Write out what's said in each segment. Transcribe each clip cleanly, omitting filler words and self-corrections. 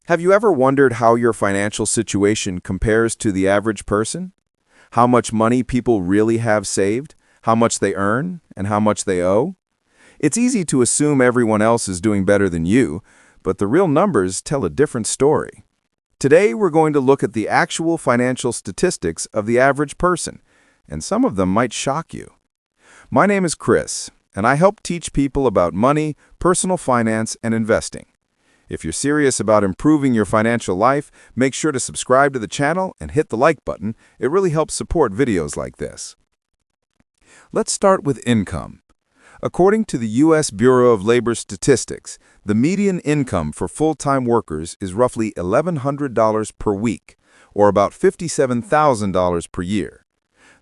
Have you ever wondered how your financial situation compares to the average person? How much money people really have saved, how much they earn, and how much they owe? It's easy to assume everyone else is doing better than you, but the real numbers tell a different story. Today, we're going to look at the actual financial statistics of the average person, and some of them might shock you. My name is Chris, and I help teach people about money, personal finance, and investing. If you're serious about improving your financial life, make sure to subscribe to the channel and hit the like button. It really helps support videos like this. Let's start with income. According to the U.S. Bureau of Labor Statistics, the median income for full-time workers is roughly $1,100 per week, or about $57,000 per year.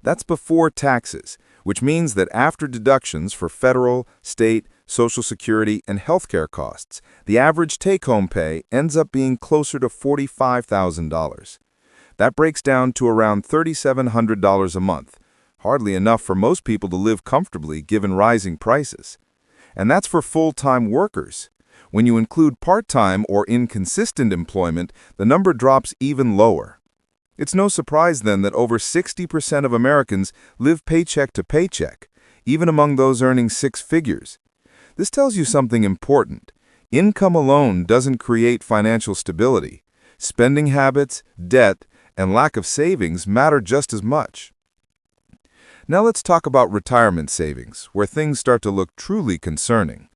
That's before taxes, which means that after deductions for federal, state, Social Security, and healthcare costs, the average take-home pay ends up being closer to $45,000. That breaks down to around $3,700 a month, hardly enough for most people to live comfortably given rising prices. And that's for full-time workers. When you include part-time or inconsistent employment, the number drops even lower. It's no surprise then that over 60% of Americans live paycheck to paycheck, even among those earning six figures. This tells you something important. Income alone doesn't create financial stability. Spending habits, debt, and lack of savings matter just as much. Now let's talk about retirement savings, where things start to look truly concerning.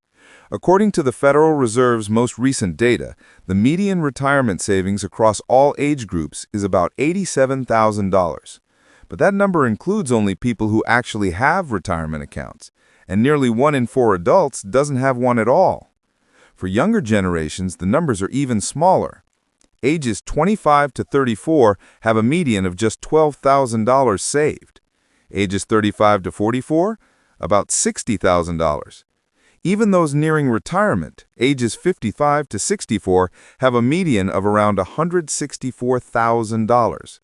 According to the Federal Reserve's most recent data, the median retirement savings across all age groups is about $87,000. But that number includes only people who actually have retirement accounts, and nearly 1 in 4 adults doesn't have one at all. For younger generations, the numbers are even smaller. Ages 25 to 34 have a median of just $12,000 saved. Ages 35 to 44, about $60,000. Even those nearing retirement, ages 55 to 64, have a median of around $164,000.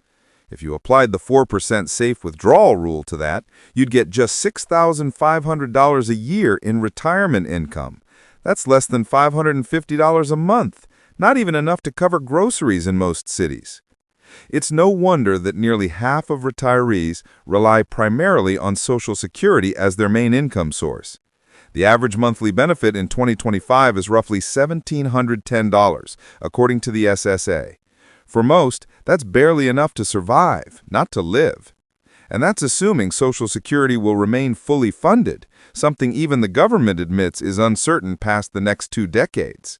If you applied the 4% safe withdrawal rule to that, you'd get just $6,500 a year in retirement income. That's less than $550 a month, not even enough to cover groceries in most cities. It's no wonder that nearly half of retirees rely primarily on Social Security as their main income source. The average monthly benefit in 2025 is roughly $1,710, according to the SSA. For most, that's barely enough to survive, not to live. And that's assuming Social Security will remain fully funded, something even the government admits is uncertain past the next 2 decades.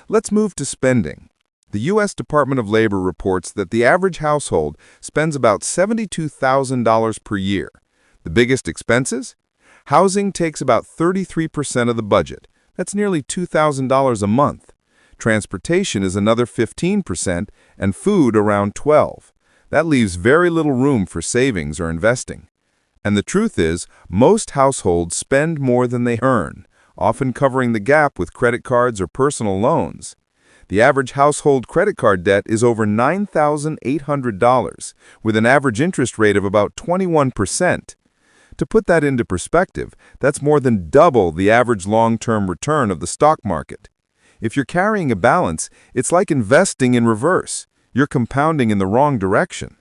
Let's move to spending. The U.S. Department of Labor reports that the average household spends about $72,000 per year. The biggest expenses? Housing takes about 33% of the budget. That's nearly $2,000 a month. Transportation is another 15%, and food around 12%. That leaves very little room for savings or investing. And the truth is, most households spend more than they earn, often covering the gap with credit cards or personal loans. The average household credit card debt is over $9,800, with an average interest rate of about 21%. To put that into perspective, that's more than double the average long-term return of the stock market. If you're carrying a balance, it's like investing in reverse. You're compounding in the wrong direction.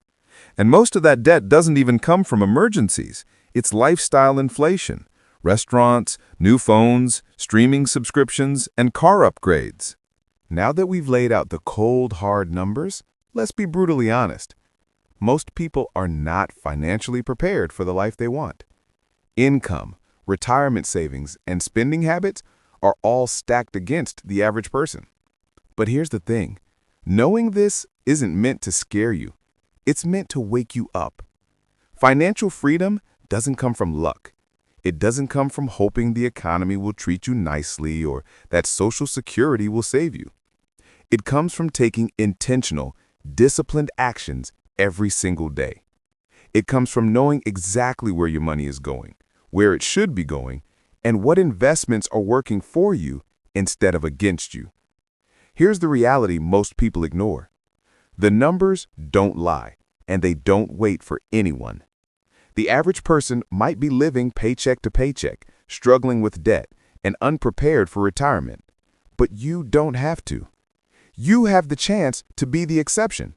And most of that debt doesn't even come from emergencies. It's lifestyle inflation, restaurants, new phones, streaming subscriptions, and car upgrades. Now that we've laid out the cold, hard numbers, let's be brutally honest. Most people are not financially prepared for the life they want. Income, retirement savings, and spending habits are all stacked against the average person. But here's the thing. Knowing this isn't meant to scare you. It's meant to wake you up. Financial freedom doesn't come from luck. It doesn't come from hoping the economy will treat you nicely or that Social Security will save you. It comes from taking intentional, disciplined actions every single day. It comes from knowing exactly where your money is going, where it should be going, and what investments are working for you instead of against you. Here's the reality most people ignore. The numbers don't lie, and they don't wait for anyone. The average person might be living paycheck to paycheck, struggling with debt, and unprepared for retirement. But you don't have to. You have the chance to be the exception.